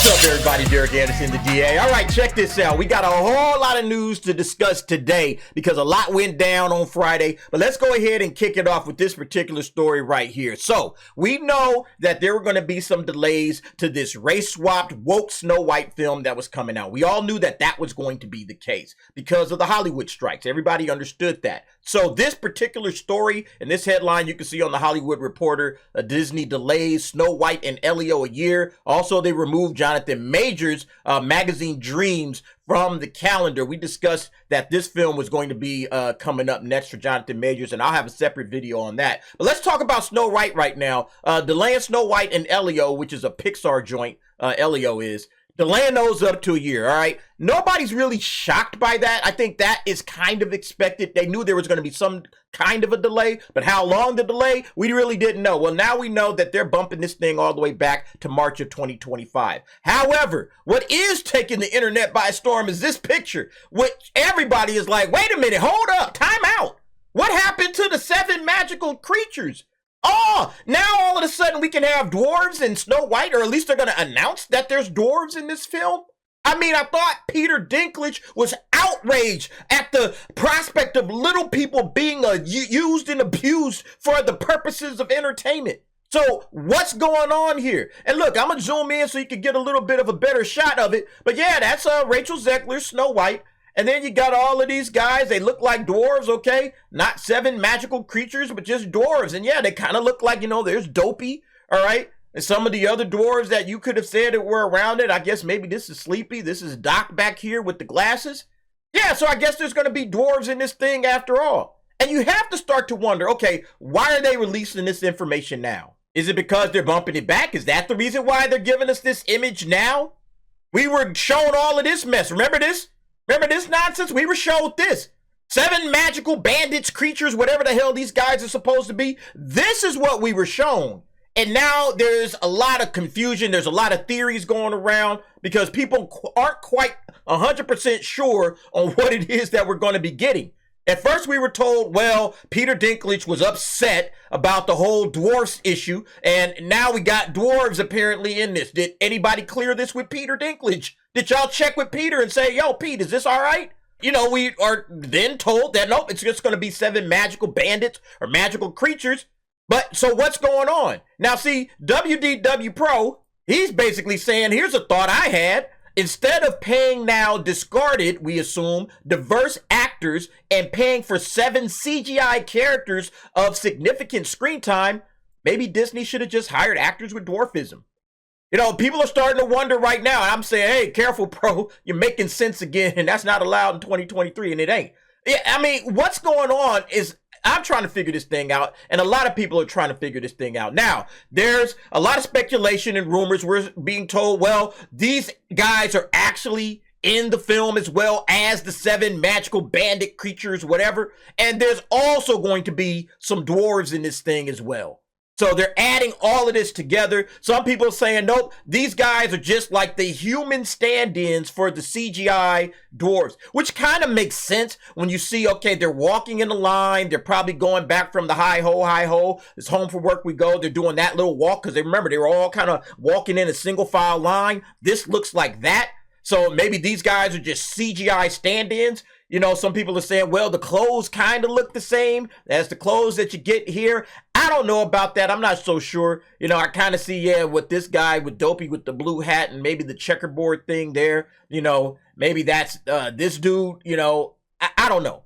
What's up, everybody? Derek Anderson, the DA. All right, check this out. We got a whole lot of news to discuss today because a lot went down on Friday. But let's go ahead and kick it off with this particular story right here. So we know that there were going to be some delays to this race-swapped woke Snow White film that was coming out. We all knew that that was going to be the case because of the Hollywood strikes. Everybody understood that. So this particular story and this headline you can see on the Hollywood Reporter, Disney delays Snow White and Elio a year. Also, they removed Jonathan Majors' magazine Dreams from the calendar. We discussed that this film was going to be coming up next for Jonathan Majors, and I'll have a separate video on that. But let's talk about Snow White right now. Delaying Snow White and Elio, which is a Pixar joint, Elio is, delaying those up to a year, all right? Nobody's really shocked by that. I think that is kind of expected. They knew there was going to be some kind of a delay, but how long the delay, we really didn't know. Well, now we know that they're bumping this thing all the way back to March of 2025. However, what is taking the internet by storm is this picture, which everybody is like, wait a minute, hold up, time out. What happened to the 7 magical creatures? Oh, now all of a sudden we can have dwarves and Snow White, or at least they're going to announce that there's dwarves in this film? I mean, I thought Peter Dinklage was outraged at the prospect of little people being used and abused for the purposes of entertainment. So what's going on here? And look, I'm going to zoom in so you can get a little bit of a better shot of it. But yeah, that's Rachel Zegler, Snow White. And then you got all of these guys. They look like dwarves, okay? Not 7 magical creatures, but just dwarves. And yeah, they kind of look like, you know, there's Dopey, all right? And some of the other dwarves that you could have said that were around it. I guess maybe this is Sleepy. This is Doc back here with the glasses. Yeah, so I guess there's going to be dwarves in this thing after all. And you have to start to wonder, okay, why are they releasing this information now? Is it because they're bumping it back? Is that the reason why they're giving us this image now? We were shown all of this mess. Remember this? Remember this nonsense? We were showed this. 7 magical bandits, creatures, whatever the hell these guys are supposed to be. This is what we were shown. And now there's a lot of confusion. There's a lot of theories going around because people aren't quite 100% sure on what it is that we're going to be getting. At first we were told, well, Peter Dinklage was upset about the whole Dwarfs issue. And now we got dwarves apparently in this. Did anybody clear this with Peter Dinklage? Did y'all check with Peter and say, yo, Pete, is this all right? You know, we are then told that, nope, it's just going to be 7 magical bandits or magical creatures. But so what's going on? Now, see, WDW Pro, he's basically saying, here's a thought I had. Instead of paying now discarded, we assume, diverse actors and paying for 7 CGI characters of significant screen time, maybe Disney should have just hired actors with dwarfism. You know, people are starting to wonder right now. And I'm saying, hey, careful, bro. You're making sense again. And that's not allowed in 2023. And it ain't. Yeah, I mean, what's going on is I'm trying to figure this thing out. And a lot of people are trying to figure this thing out. Now, there's a lot of speculation and rumors. We're being told, well, these guys are actually in the film as well as the 7 magical bandit creatures, whatever. And there's also going to be some dwarves in this thing as well. So they're adding all of this together. Some people are saying, nope, these guys are just like the human stand-ins for the CGI dwarves, which kind of makes sense when you see, okay, they're walking in a line. They're probably going back from the hi-ho. It's home from work we go. They're doing that little walk because they remember they were all kind of walking in a single file line. This looks like that. So maybe these guys are just CGI stand-ins. You know, some people are saying, well, the clothes kind of look the same as the clothes that you get here. I don't know about that. I'm not so sure. You know, I kind of see, yeah, with this guy with Dopey with the blue hat and maybe the checkerboard thing there. You know, maybe that's this dude, you know, I don't know.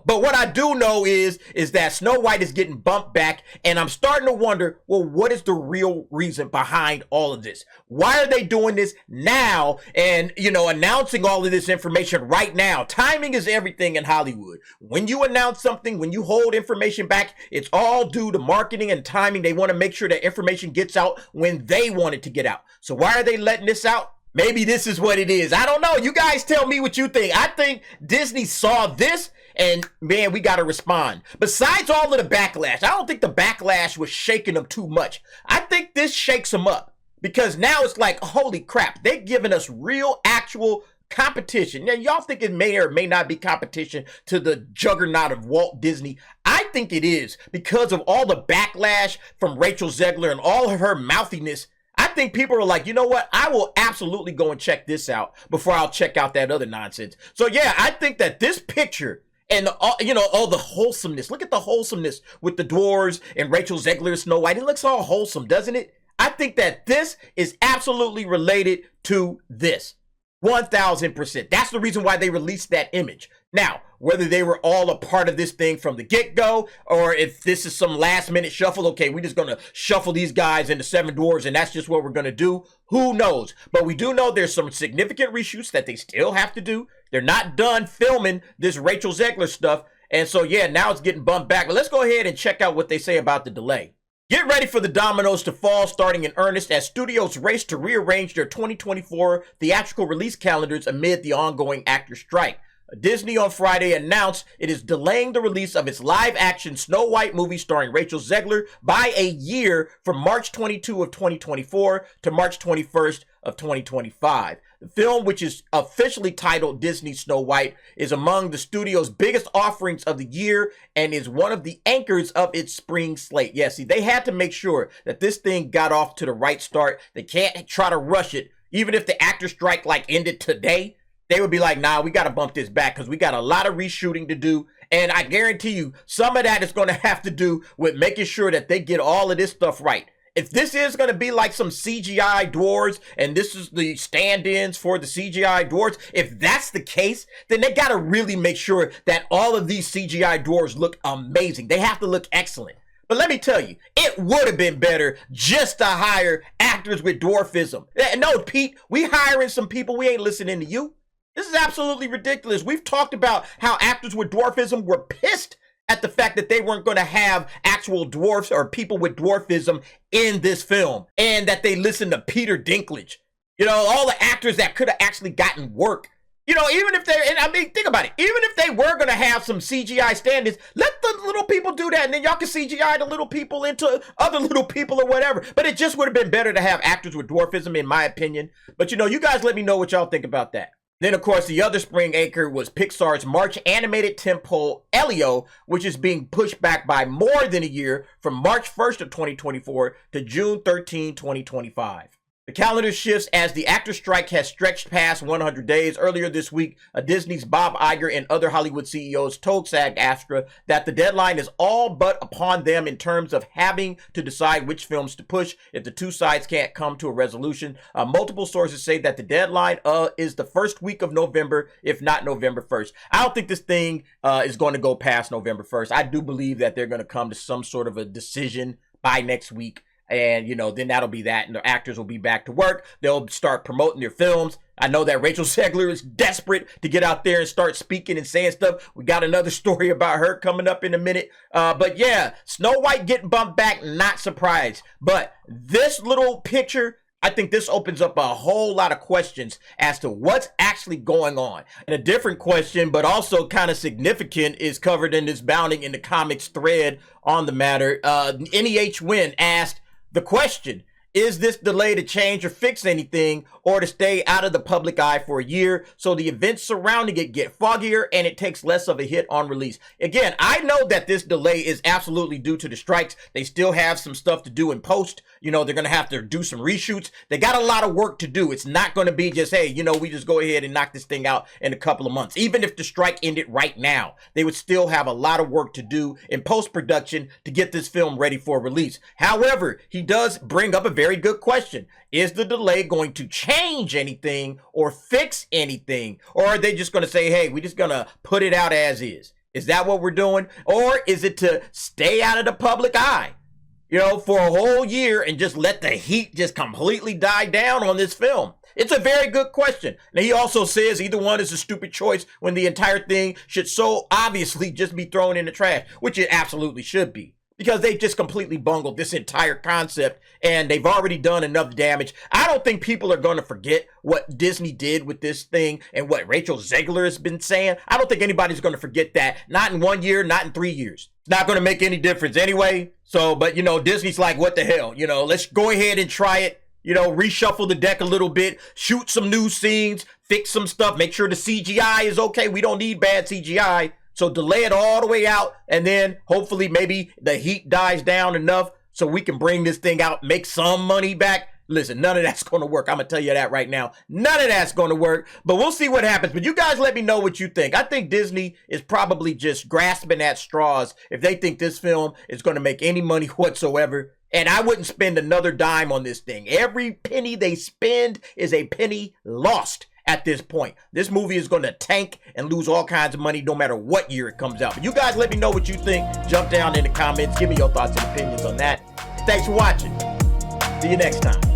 But what I do know is that Snow White is getting bumped back, and I'm starting to wonder, well, what is the real reason behind all of this? Why are they doing this now and, you know, announcing all of this information right now? Timing is everything in Hollywood. When you announce something, when you hold information back, it's all due to marketing and timing. They want to make sure that information gets out when they want it to get out. So why are they letting this out? Maybe this is what it is. I don't know. You guys tell me what you think. I think Disney saw this and, man, we got to respond. Besides all of the backlash, I don't think the backlash was shaking them too much. I think this shakes them up because now it's like, holy crap, they're giving us real, actual competition. Now, y'all think it may or may not be competition to the juggernaut of Walt Disney. I think it is because of all the backlash from Rachel Zegler and all of her mouthiness. I think people are like, you know what? I will absolutely go and check this out before I'll check out that other nonsense. So yeah, I think that this picture and all the wholesomeness. Look at the wholesomeness with the dwarves and Rachel Zegler, Snow White. It looks all wholesome, doesn't it? I think that this is absolutely related to this. 1000%. That's the reason why they released that image. Now, whether they were all a part of this thing from the get-go, or if this is some last-minute shuffle, okay, we're just going to shuffle these guys into Seven Dwarfs, and that's just what we're going to do, who knows? But we do know there's some significant reshoots that they still have to do. They're not done filming this Rachel Zegler stuff, and so, yeah, now it's getting bumped back. But let's go ahead and check out what they say about the delay. Get ready for the dominoes to fall starting in earnest as studios race to rearrange their 2024 theatrical release calendars amid the ongoing actor strike. Disney on Friday announced it is delaying the release of its live-action Snow White movie starring Rachel Zegler by a year from March 22 of 2024 to March 21st of 2025. The film, which is officially titled Disney Snow White, is among the studio's biggest offerings of the year and is one of the anchors of its spring slate. Yeah, see, they had to make sure that this thing got off to the right start. They can't try to rush it. Even if the actor strike ended today, they would be like, nah, we got to bump this back because we got a lot of reshooting to do. And I guarantee you, some of that is going to have to do with making sure that they get all of this stuff right. If this is going to be like some CGI dwarves and this is the stand-ins for the CGI dwarves, if that's the case, then they got to really make sure that all of these CGI dwarves look amazing. They have to look excellent. But let me tell you, it would have been better just to hire actors with dwarfism. No, Pete, we hiring some people, we ain't listening to you. This is absolutely ridiculous. We've talked about how actors with dwarfism were pissed at the fact that they weren't going to have actual dwarfs or people with dwarfism in this film, and that they listened to Peter Dinklage. You know, all the actors that could have actually gotten work. You know, even if they're, and I mean, think about it. Even if they were going to have some CGI stand-ins, let the little people do that, and then y'all can CGI the little people into other little people or whatever. But it just would have been better to have actors with dwarfism, in my opinion. But, you know, you guys let me know what y'all think about that. Then, of course, the other spring anchor was Pixar's March animated tentpole Elio, which is being pushed back by more than a year from March 1st of 2024 to June 13, 2025. The calendar shifts as the actor strike has stretched past 100 days. Earlier this week, Disney's Bob Iger and other Hollywood CEOs told SAG-AFTRA that the deadline is all but upon them in terms of having to decide which films to push if the two sides can't come to a resolution. Multiple sources say that the deadline is the first week of November, if not November 1st. I don't think this thing is going to go past November 1st. I do believe that they're going to come to some sort of a decision by next week. And, you know, then that'll be that. And the actors will be back to work. They'll start promoting their films. I know that Rachel Zegler is desperate to get out there and start speaking and saying stuff. We got another story about her coming up in a minute. But yeah, Snow White getting bumped back, not surprised. But this little picture, I think this opens up a whole lot of questions as to what's actually going on. And a different question, but also kind of significant, is covered in this Bounding in the Comics thread on the matter. NEH Win asked the question, is this delay to change or fix anything, or to stay out of the public eye for a year so the events surrounding it get foggier and it takes less of a hit on release? Again, I know that this delay is absolutely due to the strikes. They still have some stuff to do in post. You know, they're going to have to do some reshoots. They got a lot of work to do. It's not going to be just, hey, you know, we just go ahead and knock this thing out in a couple of months. Even if the strike ended right now, they would still have a lot of work to do in post-production to get this film ready for release. However, he does bring up a very good question. Is the delay going to change anything or fix anything? Or are they just going to say, hey, we're just going to put it out as is? Is that what we're doing? Or is it to stay out of the public eye, you know, for a whole year and just let the heat just completely die down on this film? It's a very good question. Now, he also says either one is a stupid choice when the entire thing should so obviously just be thrown in the trash, which it absolutely should be, because they just completely bungled this entire concept and they've already done enough damage. I don't think people are going to forget what Disney did with this thing and what Rachel Zegler has been saying. I don't think anybody's going to forget that. Not in 1 year, not in 3 years. It's not going to make any difference anyway. So, but you know, Disney's like, what the hell? You know, let's go ahead and try it. You know, reshuffle the deck a little bit, shoot some new scenes, fix some stuff, make sure the CGI is okay. We don't need bad CGI. So delay it all the way out, and then hopefully maybe the heat dies down enough so we can bring this thing out, make some money back. Listen, none of that's going to work. I'm going to tell you that right now. None of that's going to work, but we'll see what happens. But you guys let me know what you think. I think Disney is probably just grasping at straws if they think this film is going to make any money whatsoever. And I wouldn't spend another dime on this thing. Every penny they spend is a penny lost at this point. This movie is going to tank and lose all kinds of money no matter what year it comes out. But you guys let me know what you think. Jump down in the comments. Give me your thoughts and opinions on that. Thanks for watching. See you next time.